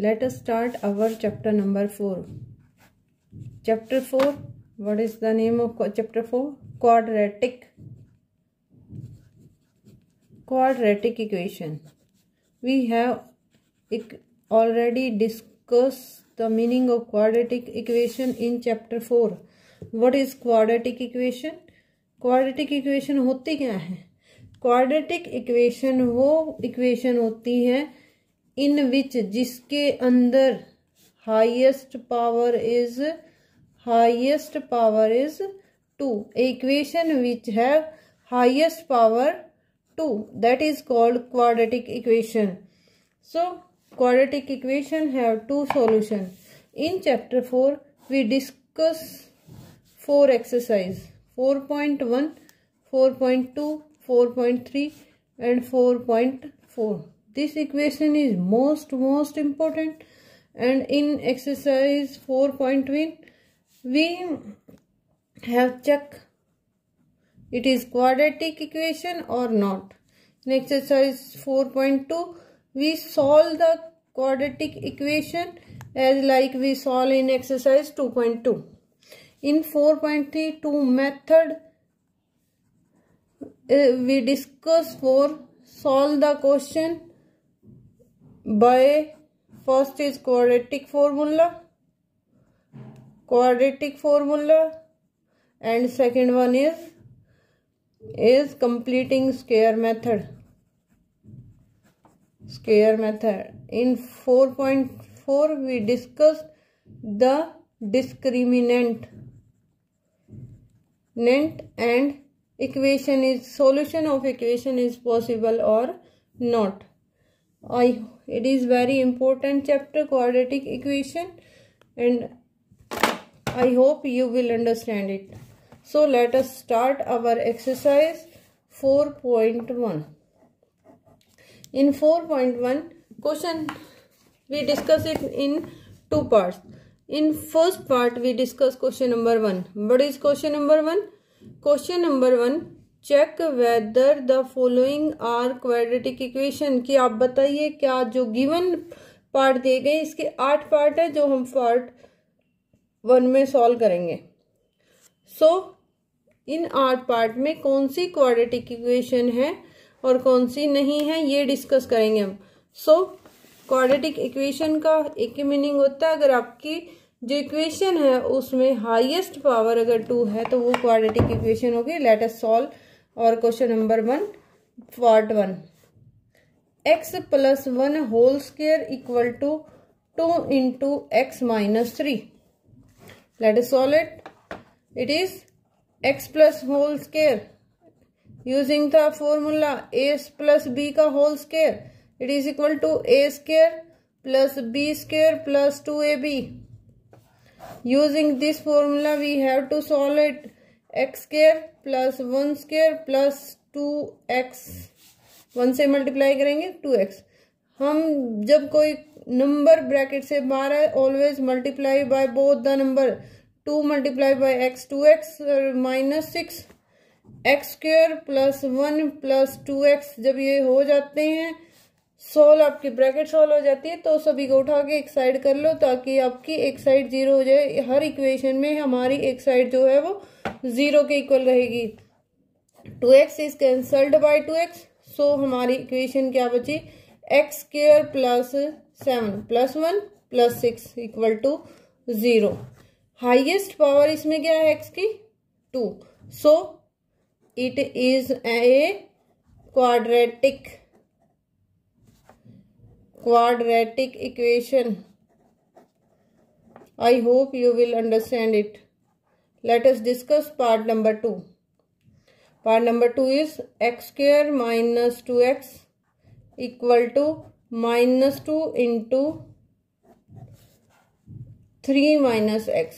let us start our chapter number 4. Chapter 4, what is the name of chapter 4? Quadratic equation. We have already discussed the meaning of quadratic equation in chapter 4. What is quadratic equation? Quadratic equation होती क्या है? Quadratic equation वो equation होती है in which जिसके अंदर highest power is 2. Equation which have highest power 2, that is called quadratic equation. So quadratic equation have two solutions. In chapter 4 we discuss 4 exercise: 4.1, 4.2, 4.3 and 4.4. This equation is most important, and in exercise 4.1 we have check it is quadratic equation or not. In exercise 4.2 we solve the quadratic equation as like we solve in exercise 2.2. In 4.3 two method we discuss for solve the question by first is quadratic formula and second one is completing square method. In 4.4 we discussed the discriminant and solution of equation is possible or not. It is very important chapter, quadratic equation, and I hope you will understand it. So let us start our exercise 4.1. In 4.1 question we discuss it in two parts. In first part we discuss question number 1. What is question number 1? Question number 1, check whether the following are quadratic equation. कि आप बताइए क्या जो given part दिए गए, इसके 8 part है जो हम पार्ट 1 में सॉल्व करेंगे. सो इन 8 पार्ट में कौन सी क्वाड्रेटिक इक्वेशन है और कौन सी नहीं है ये डिस्कस करेंगे हम. सो क्वाड्रेटिक इक्वेशन का एक ही मीनिंग होता है, अगर आपकी जो इक्वेशन है उसमें हाईएस्ट पावर अगर 2 है तो वो क्वाड्रेटिक इक्वेशन होगी. लेट अस सॉल्व और question number 1 part 1. x + 1 whole square equal to 2 into x - 3. Let us solve it. It is x plus whole square using the formula a plus b का whole square, it is equal to a square plus b square plus 2ab. Using this formula we have to solve it. X square plus 1 square plus 2x, 1 से multiply करेंगे 2x. हम जब कोई number bracket से बाहर है always multiply by both the number. 2 multiplied by x 2x minus 6 x square plus 1 plus 2x. जब ये हो जाते हैं सोल्व, आपकी ब्रैकेट सोल्व हो जाती है तो सभी को उठा के एक साइड कर लो ताकि आपकी एक साइड 0 हो जाए. हर इक्वेशन में हमारी एक साइड जो है वो 0 के इक्वल रहेगी. 2x is cancelled by 2x. सो हमारी इक्वेशन क्या बची? x square plus 7 plus 1 plus 6 equal to 0. Highest power इसमें क्या है x की? 2. So it is a quadratic equation. I hope you will understand it. Let us discuss part number 2. Part number 2 is x square minus 2x equal to -2 into 3 minus x.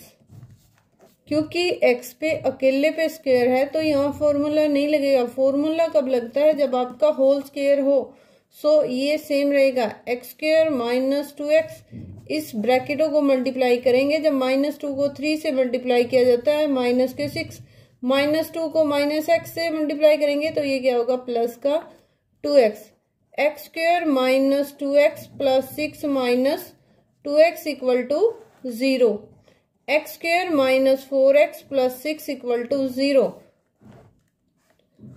क्योंकि x पे अकेले पे square है तो यहाँ formula नहीं लगेगा. Formula कब लगता है? जब आपका होल स्क्वायर हो. सो ये सेम रहेगा. x स्क्वायर माइनस 2x, इस ब्रैकेटों को मल्टीप्लाई करेंगे. जब -2 को 3 से मल्टीप्लाई किया जाता है माइनस के 6, -2 को -x से मल्टीप्लाई करेंगे तो ये क्या होगा? प्लस का 2x. x square minus 2x plus 6 minus 2x equal to 0, x square minus 4x plus 6 equal to 0।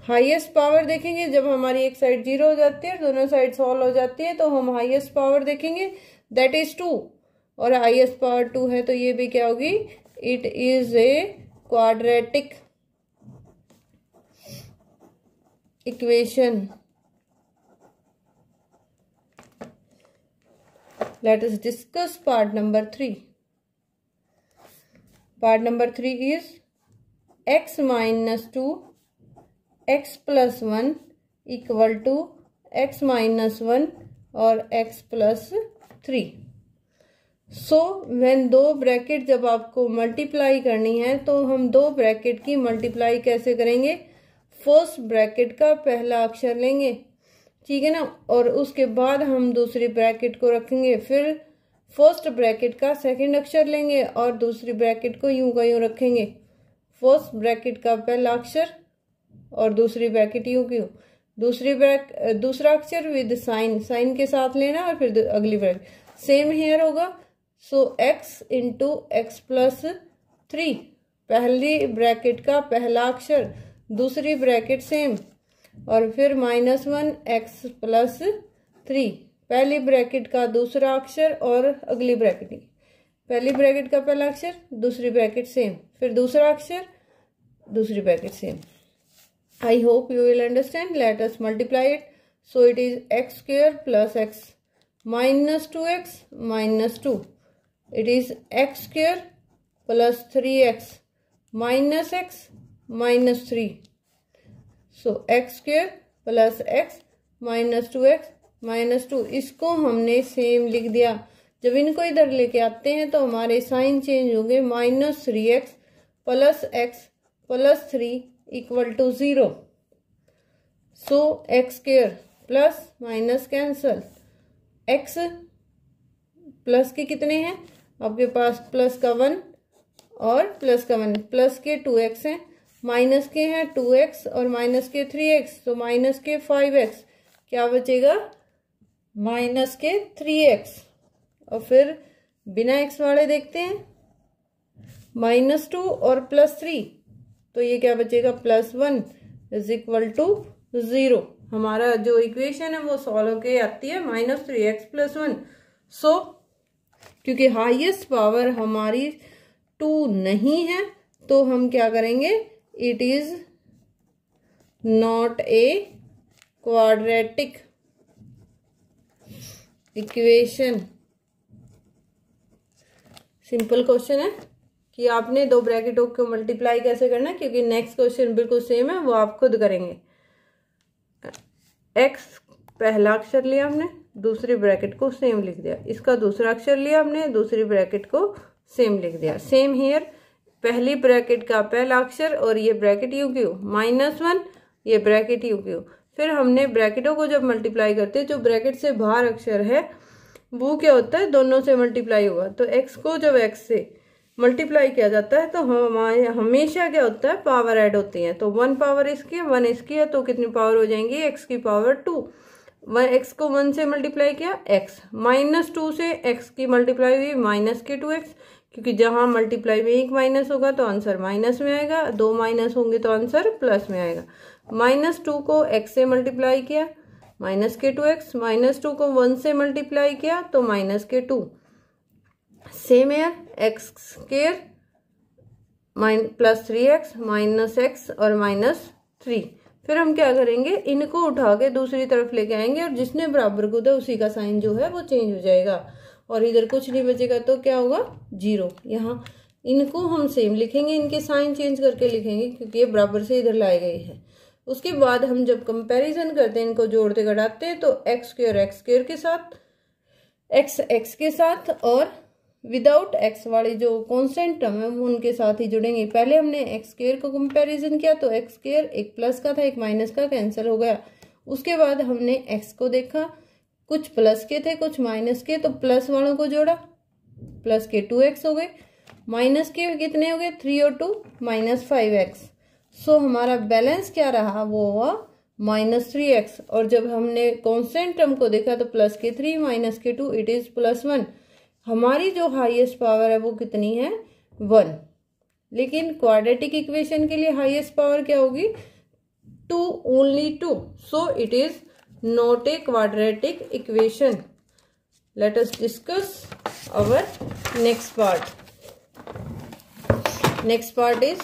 Highest power देखेंगे जब हमारी एक साइड 0 हो जाती है, दोनों साइड सॉल्व हो जाती है, तो हम हाईएस्ट पावर देखेंगे, दैट इज 2, और हाईएस्ट पावर 2 है तो ये भी क्या होगी, it is A quadratic equation. Let us discuss part number 3. Part number 3 is x minus 2 x plus 1 equal to x minus 1 और x plus 3. So when दो ब्रैकेट जब आपको मल्टीप्लाई करनी है तो हम दो ब्रैकेट की मल्टीप्लाई कैसे करेंगे, फर्स्ट ब्रैकेट का पहला अक्षर लेंगे, ठीक है ना, और उसके बाद हम दूसरी ब्रैकेट को रखेंगे, फिर फर्स्ट ब्रैकेट का सेकंड अक्षर लेंगे और दूसरी ब्रैकेट को यूं का यूं रखेंगे, फर्स्ट ब्रैकेट का पहला अक्षर और दूसरी ब्रैकेट यूं की यूं, दूसरा अक्षर विद साइन के साथ लेना और फिर अगली ब्रैकेट सेम हेयर होगा। सो x इंटू एक्स प्लस 3, पहली ब्रैकेट का पहला अक्षर, दूसरी ब्रैकेट सेम, और फिर -1 x प्लस 3, पहली ब्रैकेट का दूसरा अक्षर और अगली ब्रैकेट, पहली ब्रैकेट का पहला अक्षर, दूसरी ब्रैकेट सेम, फिर दूसरा अक्षर, दूसरी bracket same. I hope you will understand. Let us multiply it. So it is x square plus x minus 2x minus 2, it is x square plus 3x minus x minus 3। So x square plus x minus 2x minus 2, इसको हमने same लिख दिया। जब इनको इधर लेके आते हैं तो हमारे साइन चेंज होंगे, -3x plus x plus 3 equal to 0। So x square plus minus cancel, x plus के कितने हैं आपके पास, प्लस का 1 और प्लस का 1, प्लस के 2x हैं, माइनस के हैं 2x और माइनस के 3x, तो माइनस के 5x, क्या बचेगा माइनस के 3x, और फिर बिना x वाले देखते हैं -2 और +3, तो ये क्या बचेगा +1 इज इक्वल टू 0। हमारा जो इक्वेशन है वो सॉल्व होके आती है -3x + 1। सो क्योंकि हाईएस्ट पावर हमारी 2 नहीं है तो हम क्या करेंगे, it is not a quadratic equation. Simple question है कि आपने दो ब्रैकेटों को मल्टीप्लाई कैसे करना है, क्योंकि नेक्स्ट क्वेश्चन बिल्कुल सेम है, वो आप खुद करेंगे। x पहला अक्षर लिया हमने, दूसरी ब्रैकेट को सेम लिख दिया, इसका दूसरा अक्षर लिया हमने, दूसरी ब्रैकेट को सेम लिख दिया। सेम हियर, पहली ब्रैकेट का पहला अक्षर और ये ब्रैकेट यू क्यू, -1 ये ब्रैकेट यू क्यू। फिर हमने ब्रैकेटों को जब मल्टीप्लाई करते हैं, जो ब्रैकेट से बाहर अक्षर है वो क्या होता है, दोनों से मल्टीप्लाई होगा। तो x को जब x से मल्टीप्लाई किया जाता है तो हमारे हमेशा क्या होता है, पावर ऐड होती है। तो 1 पावर इसकी 1 इसकी है, तो कितनी पावर हो जाएंगी, x की पावर 2। x को 1 से मल्टीप्लाई किया x, -2 से x की मल्टीप्लाई हुई माइनस के 2x, क्योंकि जहां मल्टीप्लाई में एक माइनस होगा तो आंसर माइनस में आएगा, 2 माइनस होंगे तो आंसर प्लस में आएगा। -2 को x से मल्टीप्लाई किया माइनस के 2x, -2 को 1 से मल्टीप्लाई किया तो माइनस के 2। सेम है x square plus 3x minus x और -3। फिर हम क्या करेंगे, इनको उठा के दूसरी तरफ लेके आएंगे और जिसने बराबर को दे उसी का साइन जो है वो चेंज हो जाएगा और इधर कुछ नहीं बचेगा, तो क्या होगा 0। यहाँ इनको हम सेम लिखेंगे, इनके साइन चेंज करके लिखेंगे क्योंकि ये बराबर से इधर लाए गए हैं। उसके बाद हम जब कंपैरिजन करते हैं, इनको जोड़ते घटाते हैं, तो एक्स स्क्वायर के साथ, एक्स के साथ और विदाउट एक्स वाले जो कांस्टेंट टर्म है वो उनके साथ ही जुड़ेंगे। पहले हमने एक्स स्क्वायर को कंपैरिजन किया तो एक्स स्क्वायर एक प्लस का था एक माइनस का, कैंसिल हो गया। उसके बाद हमने एक्स को देखा, कुछ प्लस के थे कुछ माइनस के, तो प्लस वालों को जोड़ा, प्लस के 2x हो गए, माइनस के कितने हो गए 3 और 2 -5x। सो हमारा बैलेंस क्या रहा, वो हुआ -3x। और जब हमने कांस्टेंट टर्म को देखा तो प्लस के 3 माइनस के 2 इट इज +1। हमारी जो हाईएस्ट पावर है वो कितनी है 1, लेकिन क्वाड्रेटिक इक्वेशन के लिए हाईएस्ट पावर क्या होगी 2, only 2, so it is not a quadratic equation. Let us discuss our next part. Next part is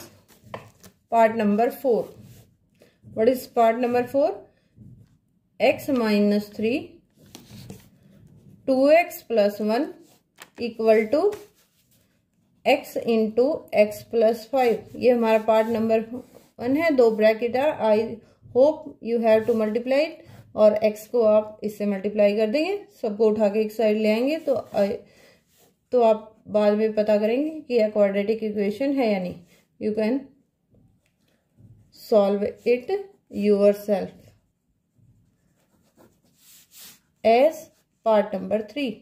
part number 4. What is part number 4? X minus 3 2x plus 1 equal to x into x plus 5. ये हमारा part number 1 है. 2 bracket है. आई hope you have to multiply it, और x को आप इससे multiply कर देंगे. सबको उठा के एक साइड ले आएंगे तो आप बाद में पता करेंगे कि यह क्वाड्रेटिक इक्वेशन है या नहीं. You can solve it yourself as part number 3.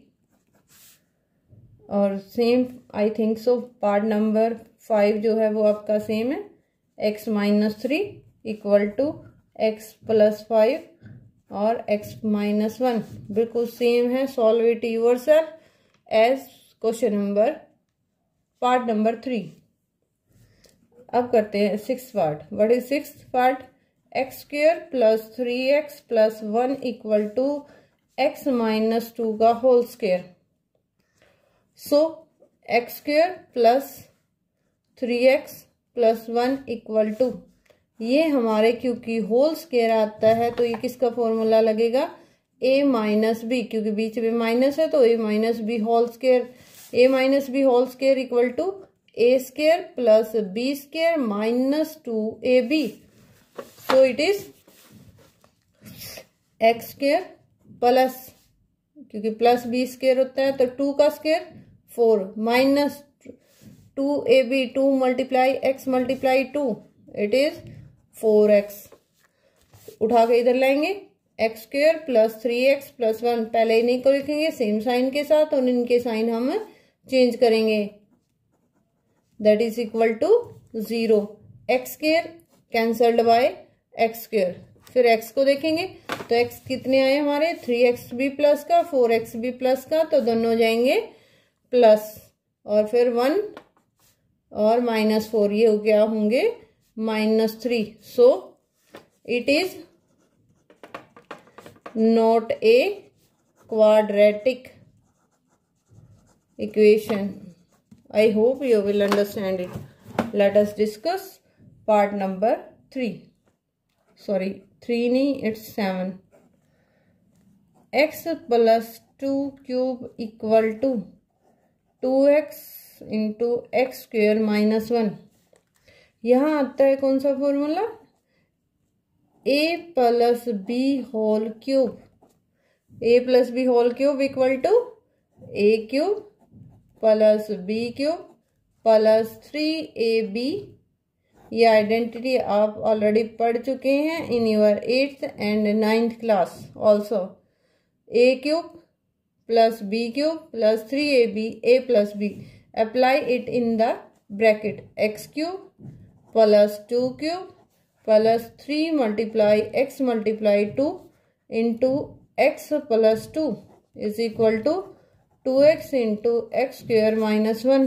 और same I think so part number 5 जो है वो आपका सेम है. x minus 3 equal to x plus 5 और x माइनस 1 बिल्कुल सेम है. Solve it yourself as question number part number 3. अब करते हैं 6th part. What is 6th part? x square plus 3x plus 1 equal to x माइनस 2 का whole square. So x square plus 3x plus 1 equal to, ये हमारे क्योंकि whole square आता है तो ये किसका फॉर्मूला लगेगा a माइनस बी, क्योंकि बीच में माइनस है तो a minus b whole square. a minus b whole square equal to a square plus b square minus 2ab. So it is x square plus, क्योंकि प्लस b स्क्वायर होता है तो 2 का square 4 minus 2ab, 2 multiply x multiply 2, it is 4x. उठा के इधर लाएंगे. x square plus 3x plus 1 पहले इन्हीं को लिखेंगे सेम साइन के साथ और इनके साइन हम चेंज करेंगे. That is equal to 0. x square cancelled by x square. फिर x को देखेंगे तो x कितने आए हमारे 3x भी प्लस का 4x भी प्लस का, तो दोनों हो जाएंगे प्लस, और फिर 1 और माइनस 4 ये हो गया होंगे minus 3. So it is not a quadratic equation. I hope you will understand it. Let us discuss part number 3. Sorry 3 नहीं, it's 7. x plus 2 cube equal to 2x into x square minus 1. यहाँ आता है कौन सा formula a plus b whole cube. a plus b whole cube equal to a cube plus b cube plus 3ab. ये identity आप already पढ़ चुके हैं in your 8th and 9th class also. a cube plus b cube plus 3ab a plus b. Apply it in the bracket. x cube plus 2 cube plus 3 multiply x multiply 2 into x plus 2 is equal to 2x into x square minus 1.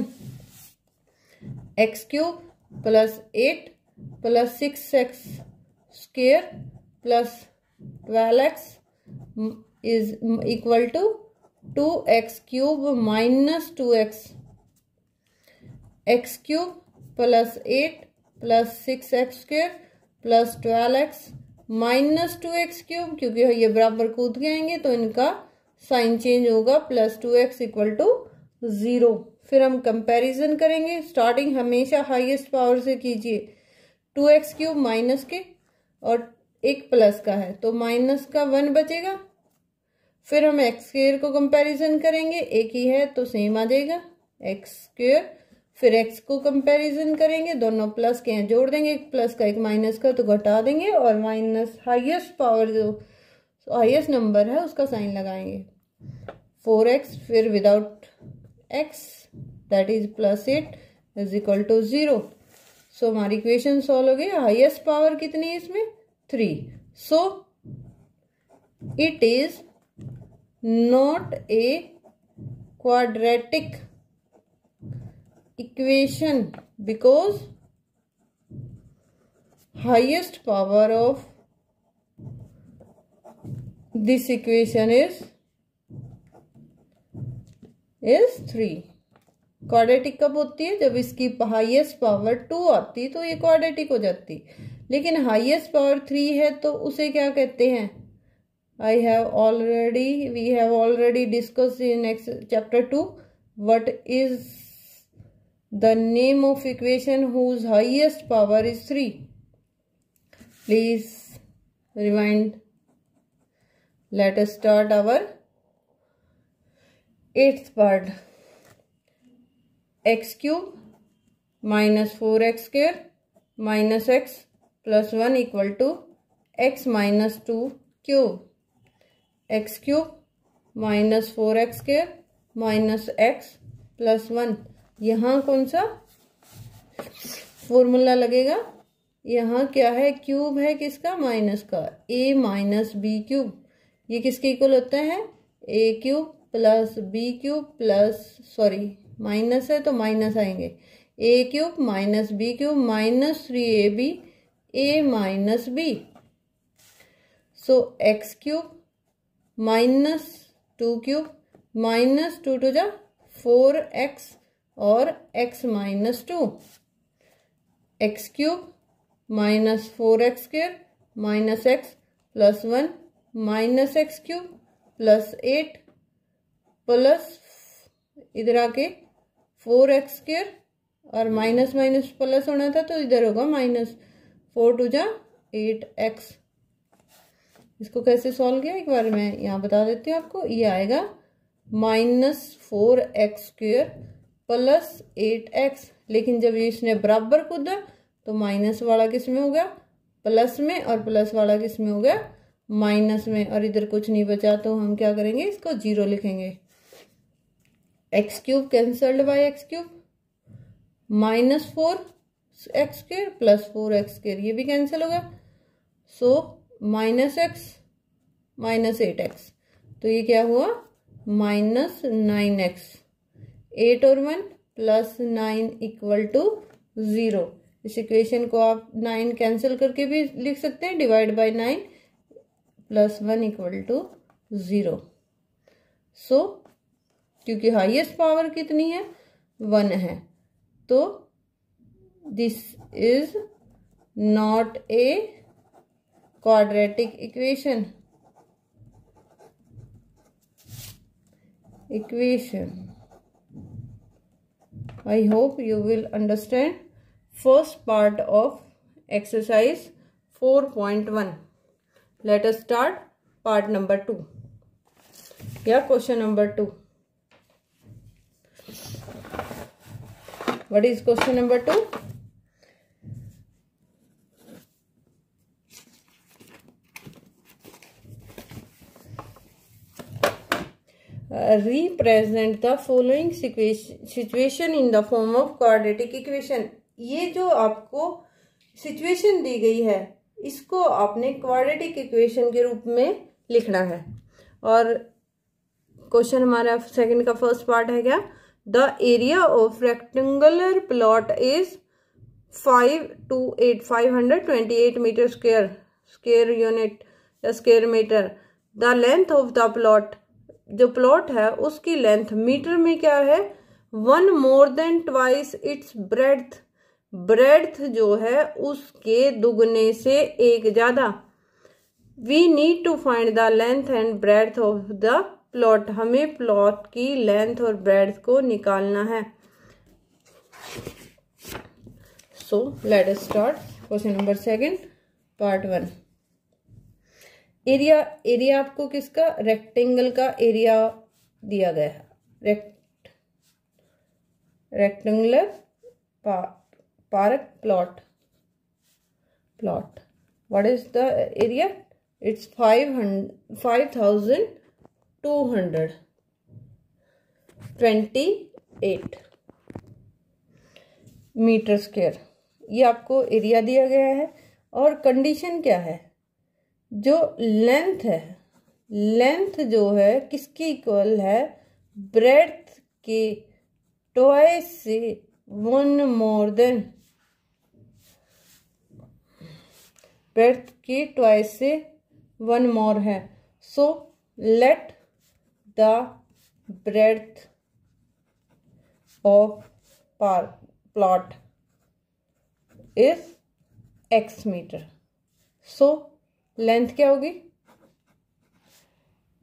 X cube plus 8 plus 6x square plus 12x is equal to 2x cube minus 2x. x cube plus 8 plus 6x square plus 12x minus 2x cube, क्योंकि ये बराबर कूद के आएंगे तो इनका sign change होगा. Plus 2x equal to 0. फिर हम कंपैरिजन करेंगे. स्टार्टिंग हमेशा हाईएस्ट पावर से कीजिए. 2x क्यूब माइनस के और एक प्लस का है तो माइनस का 1 बचेगा. फिर हम x स्क्वायर को कंपैरिजन करेंगे, एक ही है तो सेम आ जाएगा x स्क्वायर. फिर x को कंपैरिजन करेंगे, दोनों प्लस के हैं जोड़ देंगे, एक प्लस का एक माइनस का तो घटा देंगे, और माइनस हाईएस्ट पावर जो हाईएस्ट नंबर है उसका साइन लगाएंगे. 4x फिर without x that is plus 8 is equal to 0. So हमारी इक्वेशन सॉल्व हो गई. हाईएस्ट पावर कितनी है इसमें 3. So it is not a quadratic equation because highest power of this equation is 3। Quadratic कब होती है? जब इसकी हाईएस्ट पावर 2 आती तो ये क्वाड्रेटिक हो जाती, लेकिन हाईएस्ट पावर 3 है तो उसे क्या कहते हैं? we have already discussed in next chapter 2 what is the name of equation whose highest power is 3. Please rewind. Let us start our 8th part. X cube minus 4x square minus x plus 1 equal to x minus 2 cube. X cube minus 4x square minus x plus 1. यहाँ कौन सा formula लगेगा? यहाँ क्या है? Cube है किसका? Minus का। a माइनस बी क्यूब, ये किसके इक्वल होता है? a cube plus b cube plus minus है तो माइनस आएंगे, a cube minus b cube minus 3ab a minus b. So x cube minus 2 cube minus 2 two जा 4x और x माइनस 2, x cube minus 4x square minus x plus 1 minus x cube plus 8 plus इधर आके 4x square और minus minus plus होना था तो इधर होगा माइनस 4 टू जा 8x। इसको कैसे सॉल्व किया एक बार मैं यहाँ बता देती हूँ आपको। ये आएगा minus 4x square plus 8x, लेकिन जब ये इसने बराबर कूदा तो माइनस वाला किस में हो गया? प्लस में, और प्लस वाला किस में हो गया? माइनस में, और इधर कुछ नहीं बचा तो हम क्या करेंगे? इसको 0 लिखेंगे। X cube cancelled by x cube, minus 4x square plus 4x square ये भी कैंसिल होगा, so minus x minus 8x, तो ये क्या हुआ? Minus 9x। 8 और 1 प्लस 9 इक्वल टू 0। इस इक्वेशन को आप 9 कैंसिल करके भी लिख सकते हैं, divide by 9 plus 1 equal to 0। So क्योंकि हाईएस्ट पावर कितनी है? 1 है, तो this is not a quadratic equation. I hope you will understand first part of exercise 4.1. Let us start part number 2. Question number 2. What is question number 2? Represent the following situation in the form of quadratic equation. ये जो आपको situation दी गई है इसको आपने quadratic equation के रूप में लिखना है। और क्वेश्चन हमारा सेकंड का फर्स्ट पार्ट है क्या? The area of rectangular plot is 528 metre square unit या square metre. The length of the plot, जो प्लॉट है उसकी लेंथ मीटर में क्या है? 1 more than twice its breadth। Breadth जो है उसके दुगने से एक ज्यादा। We need to find the length and breadth of the plot. हमें प्लॉट की लेंथ और ब्रेड्थ को निकालना है। So let us start question number 2 part 1। Area आपको किसका? रेक्टेंगल का एरिया दिया गया है। Rectangular park plot. What is the area? It's 5228 metre square. ये आपको एरिया दिया गया है। और कंडीशन क्या है? जो लेंथ है, लेंथ जो है किसकी इक्वल है? ब्रेड्थ के ट्वाइस से वन मोर देन, ब्रेड्थ की ट्वाइस से वन मोर है। So let the breadth of plot is x metre. So length क्या होगी,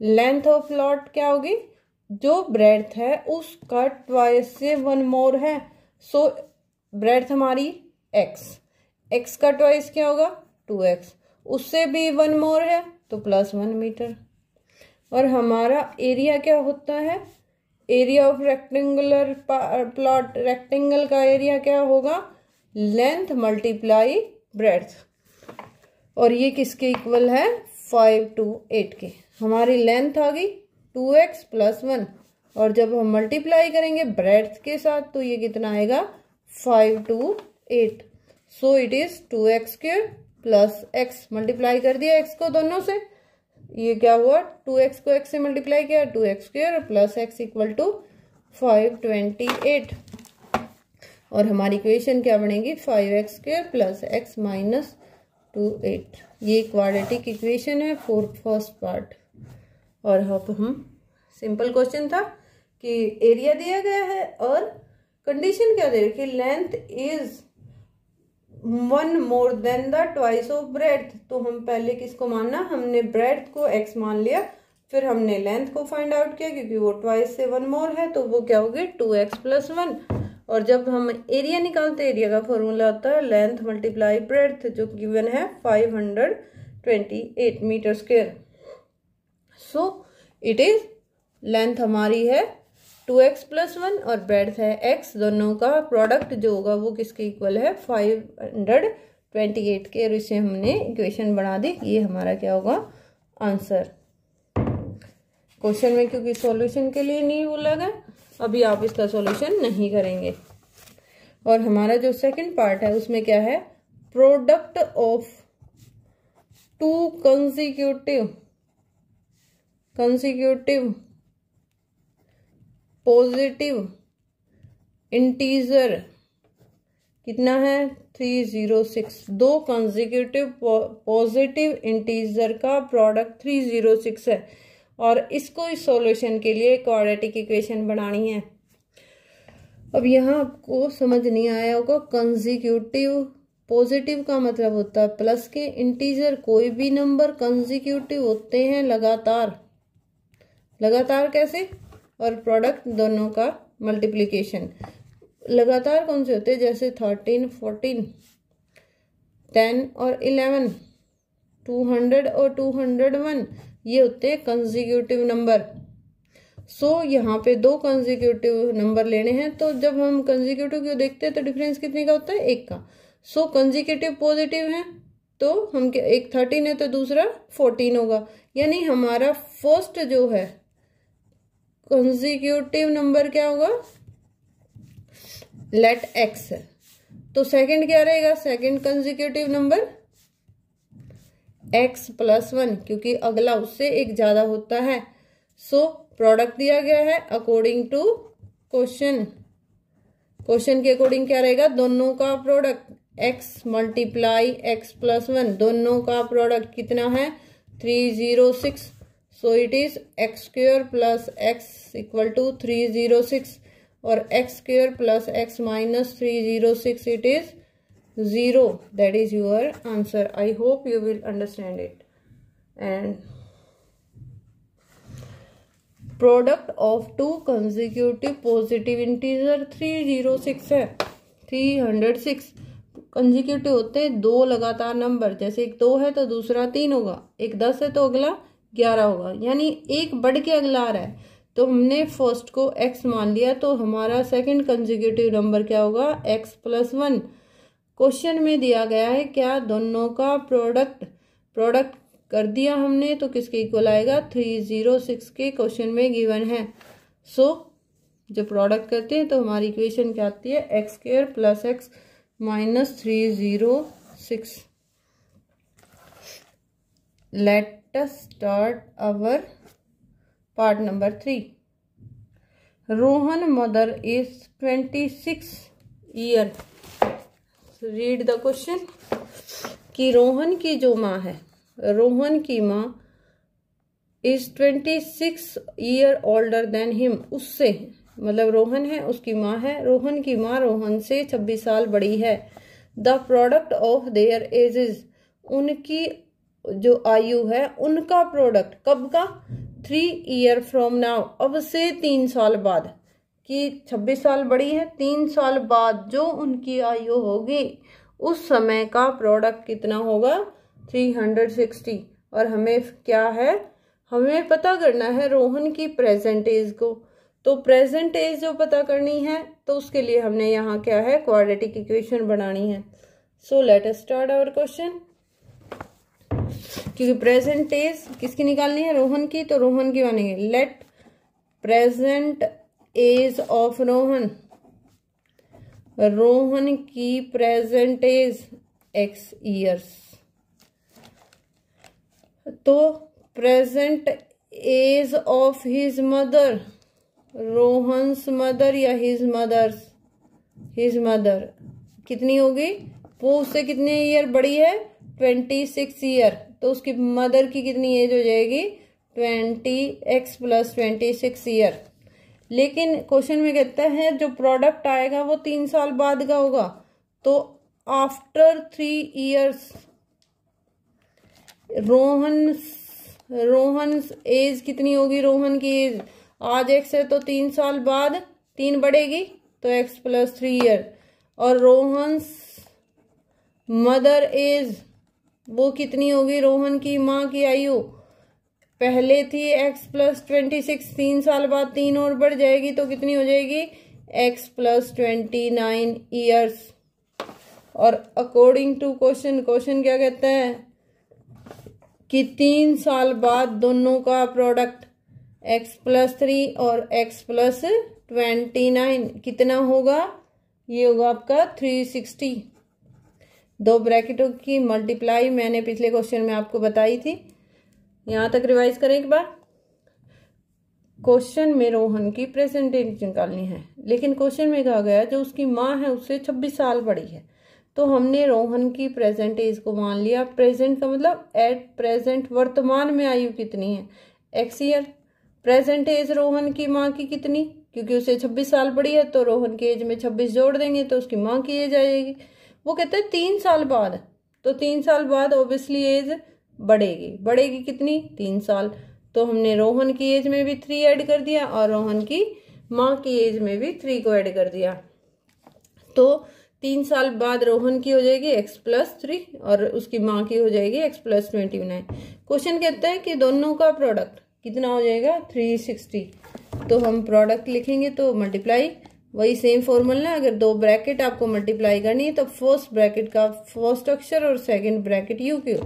लेंथ ऑफ प्लॉट क्या होगी, जो ब्रेड्थ है उसका ट्वाइस से वन मोर है। सो ब्रेड्थ हमारी एक्स, एक्स का ट्वाइस क्या होगा 2x, उससे भी वन मोर है तो +1 मीटर। और हमारा एरिया क्या होता है, area of rectangular plot, rectangle का एरिया क्या होगा, लेंथ मल्टीप्लाई ब्रेड्थ। और ये किसके इक्वल है, 5 to 8 के। हमारी लेंथ आ गई 2x + 1, और जब हम मल्टीप्लाई करेंगे ब्रेड्थ के साथ तो ये कितना आएगा 5 to 8। So it is 2x² + x, multiply कर दिया x को दोनों से, ये क्या हुआ 2x को x से मल्टीप्लाई किया 2x² + x = 528। और हमारी इक्वेशन क्या बनेगी 5x² + x - 28। ये क्वाड्रेटिक इक्वेशन है फॉर फर्स्ट पार्ट। और अब हम सिंपल क्वेश्चन था कि एरिया दिया गया है और कंडीशन क्या दे रखी, length is 1 more than the twice of breadth. तो हम पहले किसको मानना, हमने ब्रेड्थ को x मान लिया, फिर हमने लेंथ को फाइंड आउट किया क्योंकि वो ट्वाइस से 1 मोर है तो वो क्या होगी 2x + 1। और जब हम एरिया निकालते, एरिया का फॉर्मूला होता है लेंथ मल्टीप्लाई ब्रेड्थ, जो गिवन है 528 metre square. So it is, length हमारी है 2x + 1 और ब्रेड्थ है x, दोनों का प्रोडक्ट जो होगा वो किसके इक्वल है 528 के। और इसे हमने इक्वेशन बना दी, ये हमारा क्या होगा आंसर। क्वेश्चन में क्योंकि सॉल्यूशन के लिए नहीं बोला गया, अभी आप इसका सॉल्यूशन नहीं करेंगे। और हमारा जो सेकंड पार्ट है उसमें क्या है, product of to consecutive positive integer कितना है 306, दो कंसेक्यूटिव पॉजिटिव इंटीजर का प्रोडक्ट 306 है। और इसको इस सॉल्यूशन के लिए क्वाड्रेटिक इक्वेशन बनानी है। अब यहाँ आपको समझ नहीं आया होगा, कंसेक्यूटिव पॉजिटिव का मतलब होता है प्लस के, इंटीजर कोई भी नंबर कंसेक्यूटिव होते हैं लगातार, लगातार कैसे, और प्रोडक्ट दोनों का मल्टीप्लिकेशन लगातार कौन से होते हैं, जैसे 13, 14, 10 और 11, 200 और 201, ये होते हैं कंसेक्यूटिव नंबर। सो यहाँ पे दो कंसेक्यूटिव नंबर लेने हैं, तो जब हम कंसेक्यूटिव को देखते हैं तो डिफरेंस कितने का होता है, 1 का। सो कंसेक्यूटिव पॉजिटिव है तो हम एक 13 है तो दूसरा 14 होगा, यानी हमारा फर्स्ट जो है कंसेक्यूटिव नंबर क्या होगा, लेट x है, तो सेकंड क्या रहेगा, सेकंड कंसेक्यूटिव नंबर x + 1, क्योंकि अगला उससे एक ज्यादा होता है। सो प्रोडक्ट दिया गया है अकॉर्डिंग टू क्वेश्चन, क्वेश्चन के अकॉर्डिंग क्या रहेगा, दोनों का प्रोडक्ट x × x + 1, दोनों का प्रोडक्ट कितना है 306। सो इट इज x² + x = 306 और x² + x - 306, it is 0. That is your answer. I hope you will understand it. And product of two consecutive positive integer 306 है, 306 कंसेक्यूटिव होते हैं दो लगातार नंबर, जैसे एक 2 है तो दूसरा 3 होगा, एक 10 है तो अगला 11 होगा, यानी एक बढ़ के अगला आ रहा है। तो हमने फर्स्ट को x मान लिया, तो हमारा सेकंड कंसेक्यूटिव नंबर क्या होगा x + 1। क्वेश्चन में दिया गया है क्या, दोनों का प्रोडक्ट कर दिया हमने, तो किसके इक्वल आएगा 306 के क्वेश्चन में गिवन है। सो जब प्रोडक्ट करते हैं तो हमारी इक्वेशन क्या आती है, x² + x - 306। Let us start our part number 3. Rohan mother is 26 year. Read the question कि रोहन की जो माँ है, रोहन की माँ is 26 year older than him, उससे मतलब रोहन है उसकी माँ है, रोहन की माँ रोहन से 26 साल बड़ी है। The product of their edges, उनकी जो आयु है उनका प्रोडक्ट कब का, 3 ईयर फ्रॉम नाउ, अब से 3 साल बाद, कि 26 साल बड़ी है, 3 साल बाद जो उनकी आयु होगी उस समय का प्रोडक्ट कितना होगा, 360। और हमें क्या है, हमें पता करना है रोहन की प्रेजेंट एज को, तो प्रेजेंट एज जो पता करनी है तो उसके लिए हमने यहाँ क्या है, क्वाड्रेटिक इक्वेशन बनानी है। So let us start our question. क्योंकि प्रेजेंट एज किसकी निकालनी है, रोहन की, तो रोहन की बनेंगे let present age of Rohan, Rohan की प्रेजेंट एज x ईयर्स, तो present age of his mother, Rohan's mother या हिज मदर कितनी होगी, वो उससे कितने ईयर बड़ी है, 26 ईयर, तो उसकी मदर की कितनी एज हो जाएगी, 20x + 26 ईयर। लेकिन क्वेश्चन में कहता है जो प्रोडक्ट आएगा वो 3 साल बाद का होगा, तो आफ्टर 3 ईयर्स रोहन एज कितनी होगी, रोहन की एज आज x है तो 3 साल बाद 3 बढ़ेगी तो x + 3 ईयर, और रोहन मदर एज वो कितनी होगी, रोहन की माँ की आयु पहले थी x + 26, 3 साल बाद 3 और बढ़ जाएगी तो कितनी हो जाएगी, x + 29 ईयर्स। और अकॉर्डिंग टू क्वेश्चन क्या कहता है कि 3 साल बाद दोनों का प्रोडक्ट x + 3 और x + 29 कितना होगा, ये होगा आपका 360। दो ब्रैकेटों की मल्टीप्लाई मैंने पिछले क्वेश्चन में आपको बताई थी, यहां तक रिवाइज करें एक बार। क्वेश्चन में रोहन की प्रेजेंट एज निकालनी है, लेकिन क्वेश्चन में कहा गया जो उसकी माँ है उससे 26 साल बड़ी है, तो हमने रोहन की प्रेजेंट एज को मान लिया। प्रेजेंट का मतलब एट प्रेजेंट, वर्तमान में आयु कितनी है, x year. Present age Rohan की माँ की कितनी, क्योंकि उसे 26 साल बड़ी है तो रोहन की एज में 26 जोड़ देंगे तो उसकी माँ की एज आएगी। वो कहते हैं 3 साल बाद, तो 3 साल बाद ऑब्वियसली एज बढ़ेगी कितनी, 3 साल, तो हमने रोहन की एज में भी 3 ऐड कर दिया और रोहन की माँ की एज में भी 3 को ऐड कर दिया, तो 3 साल बाद रोहन की हो जाएगी x + 3 और उसकी माँ की हो जाएगी x + 29। क्वेश्चन कहता है कि दोनों का प्रोडक्ट कितना हो जाएगा, 360। तो हम प्रोडक्ट लिखेंगे तो मल्टीप्लाई, वही सेम फॉर्मूला है। अगर 2 ब्रैकेट आपको मल्टीप्लाई करनी है तो फर्स्ट ब्रैकेट का फर्स्ट अक्षर और सेकंड ब्रैकेट UQ,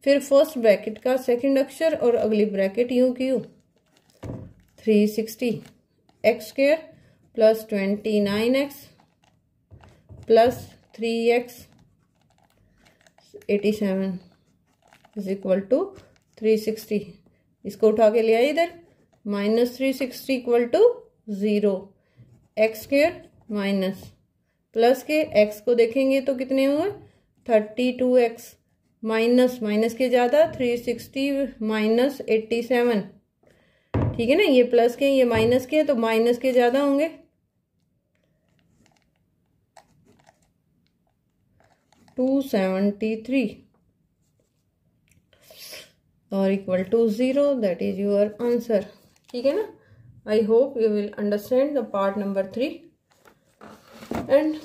फिर फर्स्ट ब्रैकेट का सेकंड अक्षर और अगली bracket UQ। 360 x² + 29x + 3x 87 = 360। इसको उठा के ले आए इधर, -360 = 0, x² माइनस प्लस के x को देखेंगे तो कितने हुए, 32x, माइनस के ज्यादा 360 - 87, ठीक है ना, ये प्लस के ये माइनस के, तो माइनस के ज्यादा होंगे, 273 और = 0, दैट इज योर आंसर। ठीक है ना। आई hope you will understand the part number 3 and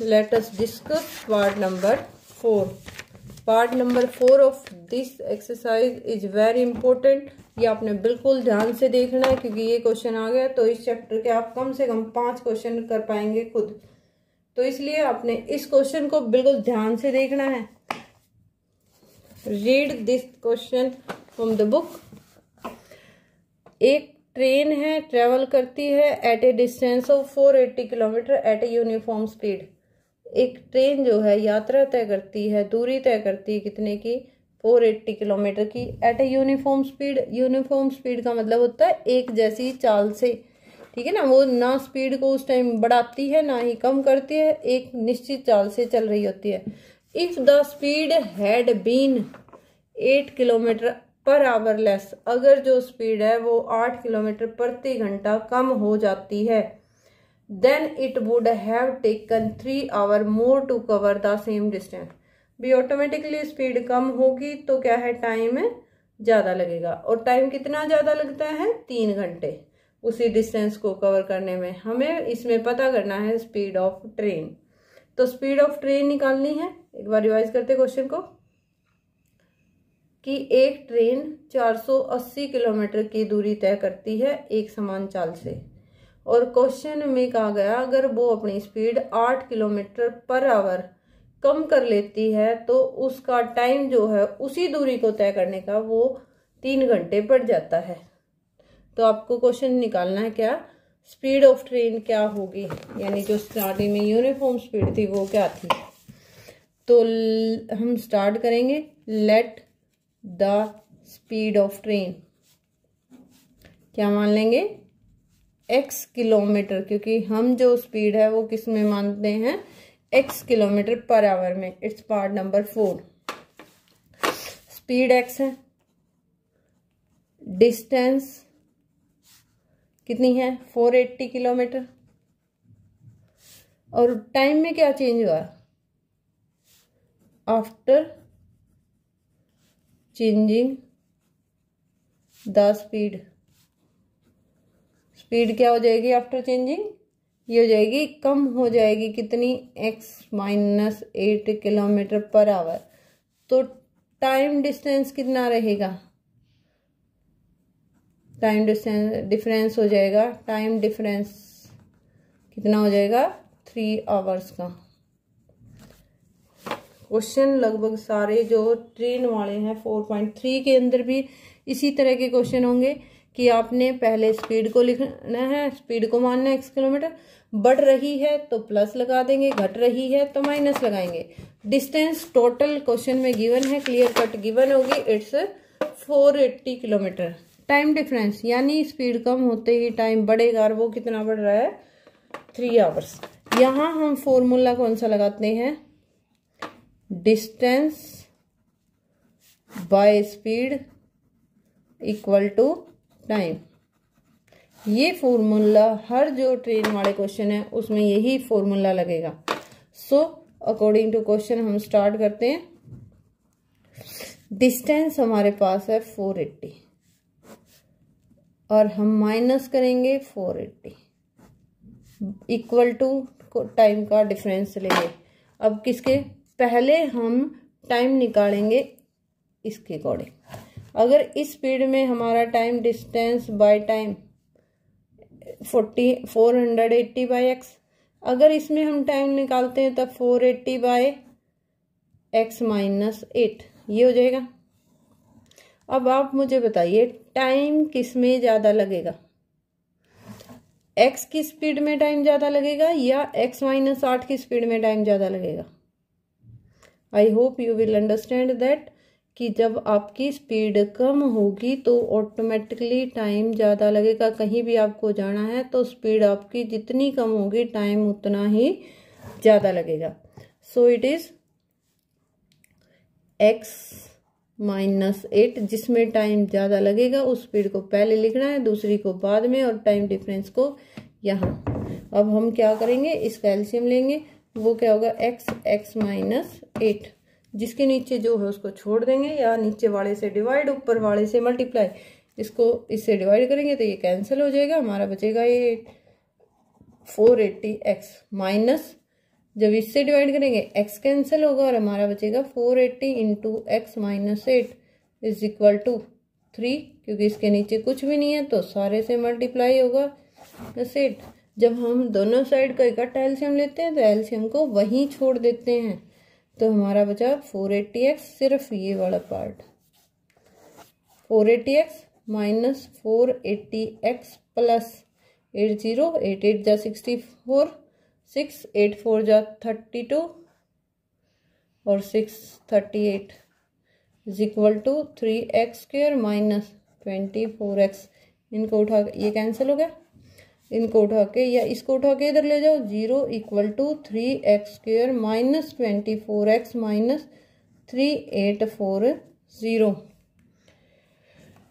let us discuss part number 4. Part number 4 of this exercise is very important. ये आपने बिल्कुल ध्यान से देखना है, क्योंकि ये क्वेश्चन आ गया तो इस चैप्टर के आप कम से कम 5 क्वेश्चन कर पाएंगे खुद, तो इसलिए आपने इस क्वेश्चन को बिल्कुल ध्यान से देखना है। Read this question from the book. एक ट्रेन है, ट्रेवल करती है at a distance of 480 kilometre at a uniform speed. एक ट्रेन जो है यात्रा तय करती है, दूरी तय करती है कितने की, 480 किलोमीटर की, at a uniform speed. Uniform speed का मतलब होता है एक जैसी चाल से, ठीक है ना, वो ना स्पीड को उस टाइम बढ़ाती है ना ही कम करती है, एक निश्चित चाल से चल रही होती है। If the speed had been 8 kilometre per hour less, अगर जो स्पीड है वो 8 किलोमीटर प्रति घंटा कम हो जाती है, then it would have taken 3 hour more to cover the same distance. भी ऑटोमेटिकली स्पीड कम होगी तो क्या है, टाइम ज़्यादा लगेगा। और टाइम कितना ज़्यादा लगता है, 3 घंटे उसी डिस्टेंस को कवर करने में। हमें इसमें पता करना है स्पीड ऑफ ट्रेन। तो स्पीड ऑफ ट्रेन निकालनी है। एक बार रिवाइज करते क्वेश्चन को कि एक ट्रेन 480 किलोमीटर की दूरी तय करती है एक समान चाल से, और क्वेश्चन में कहा गया अगर वो अपनी स्पीड 8 किलोमीटर पर आवर कम कर लेती है तो उसका टाइम जो है उसी दूरी को तय करने का वो 3 घंटे बढ़ जाता है। तो आपको क्वेश्चन निकालना है क्या, स्पीड ऑफ ट्रेन क्या होगी, यानी जो स्टार्टिंग में यूनिफॉर्म स्पीड थी वो क्या थी। तो हम स्टार्ट करेंगे, let the speed of train क्या मान लेंगे, x किलोमीटर, क्योंकि हम जो स्पीड है वो किस में मानते हैं, x किलोमीटर पर आवर में। It's part number 4। Speed x है, डिस्टेंस कितनी है 480 किलोमीटर, और टाइम में क्या चेंज हुआ, after changing the speed. Speed क्या हो जाएगी आफ्टर चेंजिंग, ये हो जाएगी कम हो जाएगी कितनी, x-8 किलोमीटर पर आवर। तो टाइम डिस्टेंस कितना रहेगा, टाइम डिफरेंस हो जाएगा, टाइम डिफरेंस कितना हो जाएगा 3 आवर्स का। क्वेश्चन लगभग सारे जो ट्रेन वाले हैं 4.3 के अंदर भी इसी तरह के क्वेश्चन होंगे कि आपने पहले स्पीड को लिखना है, स्पीड को मानना है x किलोमीटर, बढ़ रही है तो प्लस लगा देंगे, घट रही है तो माइनस लगाएंगे। डिस्टेंस टोटल क्वेश्चन में गिवन है, क्लियर कट गिवन होगी, इट्स 480 किलोमीटर। टाइम डिफरेंस यानी स्पीड कम होते ही टाइम बढ़ेगा, और वो कितना बढ़ रहा है 3 आवर्स। यहाँ हम फॉर्मूला कौन सा लगाते हैं, distance by speed equal to time. ये फॉर्मूला हर जो ट्रेन वाले क्वेश्चन है उसमें यही फॉर्मूला लगेगा। सो अकॉर्डिंग टू क्वेश्चन हम स्टार्ट करते हैं। डिस्टेंस हमारे पास है 480 और हम माइनस करेंगे 480 इक्वल टू टाइम का डिफरेंस लेंगे। अब किसके, पहले हम टाइम निकालेंगे इसके अकॉर्डिंग। अगर इस स्पीड में हमारा time distance by time 480 by x, अगर इसमें हम टाइम निकालते हैं तब 480 बाय एक्स माइनस 8 ये हो जाएगा। अब आप मुझे बताइए टाइम किस में ज़्यादा लगेगा, एक्स की स्पीड में टाइम ज़्यादा लगेगा या एक्स माइनस 8 की स्पीड में टाइम ज़्यादा लगेगा। आई hope you will understand that कि जब आपकी स्पीड कम होगी तो ऑटोमेटिकली टाइम ज़्यादा लगेगा। कहीं भी आपको जाना है तो स्पीड आपकी जितनी कम होगी टाइम उतना ही ज़्यादा लगेगा। So it is x minus 8, जिसमें टाइम ज़्यादा लगेगा उस स्पीड को पहले लिखना है, दूसरी को बाद में, और टाइम डिफरेंस को यहाँ। अब हम क्या करेंगे, इसका एलसीएम लेंगे, वो क्या होगा x माइनस 8, जिसके नीचे जो है उसको छोड़ देंगे या नीचे वाले से डिवाइड ऊपर वाले से मल्टीप्लाई, इसको इससे डिवाइड करेंगे तो ये कैंसिल हो जाएगा, हमारा बचेगा ये 480x माइनस, जब इससे डिवाइड करेंगे x कैंसिल होगा और हमारा बचेगा 480 into x minus 8 is equal to 3, क्योंकि इसके नीचे कुछ भी नहीं है तो सारे से मल्टीप्लाई होगा प्लस 8। जब हम दोनों साइड का इकट्ठा एलसीएम लेते हैं तो एलसीएम को वहीं छोड़ देते हैं, तो हमारा बचा 480x, सिर्फ ये वाला part 480x minus 480x plus 80, 8 8 जा 64, 6 8 4 जा 32 और 6 38 is equal to 3x square minus 24x। इनको उठा ये कैंसिल हो गया। इनको उठा के या इसको उठा के इधर ले जाओ, 0 equal to 3x² minus 24x minus 3840।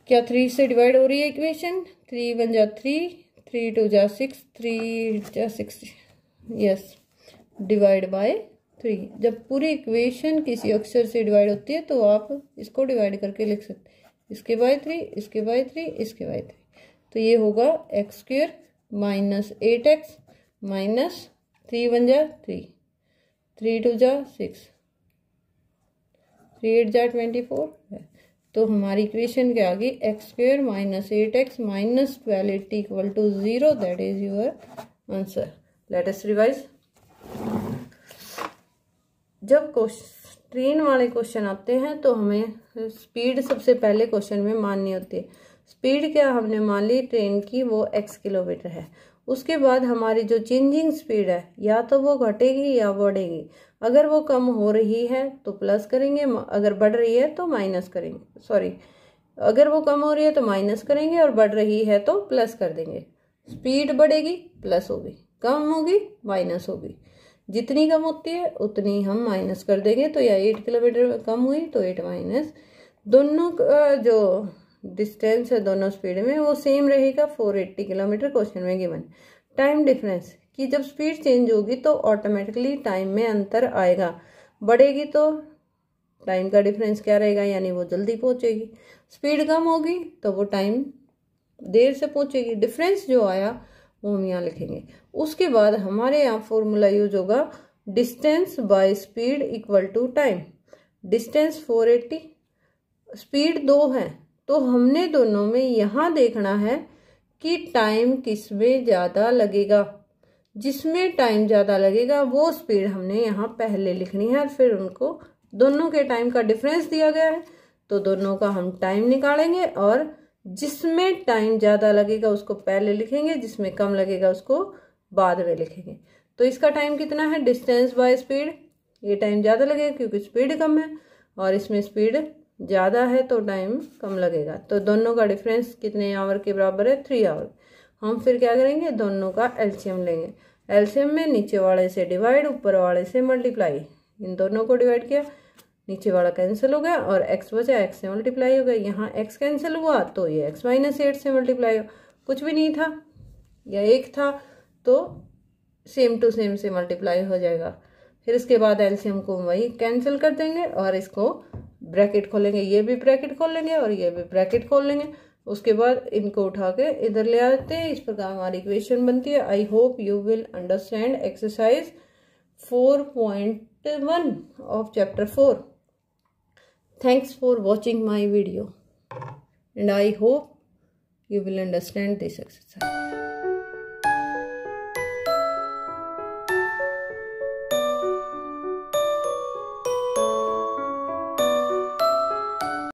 क्या 3 से डिवाइड हो रही है इक्वेशन? 3 1 जा 3, 3 2 जा 6, 3 जा 6, यस, डिवाइड बाय 3। जब पूरी इक्वेशन किसी अक्षर से डिवाइड होती है तो आप इसको डिवाइड करके लिख सकते हैं, इसके बाय 3, इसके बाय 3, इसके बाय 3। तो ये होगा x² माइनस 8x माइनस 3 1 जा 3, 3 2 जा 6, 3 8 जा 24 है। तो हमारी इक्वेशन क्या आ गई? x² minus 8x minus 1280 equal to 0। That is your answer. Let us revise. जब ट्रेन वाले क्वेश्चन आते हैं तो हमें स्पीड सबसे पहले क्वेश्चन में माननी होती है। स्पीड क्या हमने मान ली ट्रेन की, वो x किलोमीटर है। उसके बाद हमारी जो चेंजिंग स्पीड है या तो वो घटेगी या बढ़ेगी। अगर वो कम हो रही है तो प्लस करेंगे, अगर बढ़ रही है तो माइनस करेंगे। सॉरी, अगर वो कम हो रही है तो माइनस करेंगे और बढ़ रही है तो प्लस कर देंगे। स्पीड बढ़ेगी प्लस होगी, कम होगी माइनस होगी। जितनी कम होती है उतनी हम माइनस कर देंगे। तो या 8 किलोमीटर कम हुई तो 8 माइनस, दोनों का जो डिस्टेंस है दोनों स्पीड में वो सेम रहेगा, 480 किलोमीटर क्वेश्चन में गिवन। टाइम डिफरेंस कि जब स्पीड चेंज होगी तो ऑटोमेटिकली टाइम में अंतर आएगा। बढ़ेगी तो टाइम का डिफरेंस क्या रहेगा, यानी वो जल्दी पहुंचेगी। स्पीड कम होगी तो वो टाइम देर से पहुंचेगी। डिफरेंस जो आया वो हम यहाँ लिखेंगे। उसके बाद हमारे यहाँ फॉर्मूला यूज होगा distance by speed equal to time. Distance 480, speed 2 है, तो हमने दोनों में यहाँ देखना है कि टाइम किस में ज़्यादा लगेगा। जिसमें टाइम ज़्यादा लगेगा वो स्पीड हमने यहाँ पहले लिखनी है। फिर उनको दोनों के टाइम का डिफरेंस दिया गया है तो दोनों का हम टाइम निकालेंगे और जिसमें टाइम ज़्यादा लगेगा उसको पहले लिखेंगे, जिसमें कम लगेगा उसको बाद में लिखेंगे। तो इसका टाइम कितना है? डिस्टेंस बाय स्पीड, ये टाइम ज़्यादा लगेगा क्योंकि स्पीड कम है, और इसमें स्पीड ज़्यादा है तो टाइम कम लगेगा। तो दोनों का डिफरेंस कितने आवर के बराबर है? 3 आवर। हम फिर क्या करेंगे? दोनों का एलसीएम लेंगे। एलसीएम में नीचे वाले से डिवाइड, ऊपर वाले से मल्टीप्लाई। इन दोनों को डिवाइड किया, नीचे वाला कैंसिल हो गया और x बचा, x से मल्टीप्लाई हो गया। यहाँ x कैंसिल हुआ तो ये x माइनस 8 से मल्टीप्लाई हो, कुछ भी नहीं था या 1 था तो सेम टू सेम से मल्टीप्लाई हो जाएगा। फिर इसके बाद एलसीएम को वही कैंसिल कर देंगे और इसको ब्रैकेट खोलेंगे, ये भी ब्रैकेट खोल लेंगे और ये भी ब्रैकेट खोल लेंगे। उसके बाद इनको उठा के इधर ले आते हैं। इस प्रकार हमारी इक्वेशन बनती है। आई hope you will understand exercise 4.1 of chapter 4. Thanks for watching my video and I hope you will understand this exercise.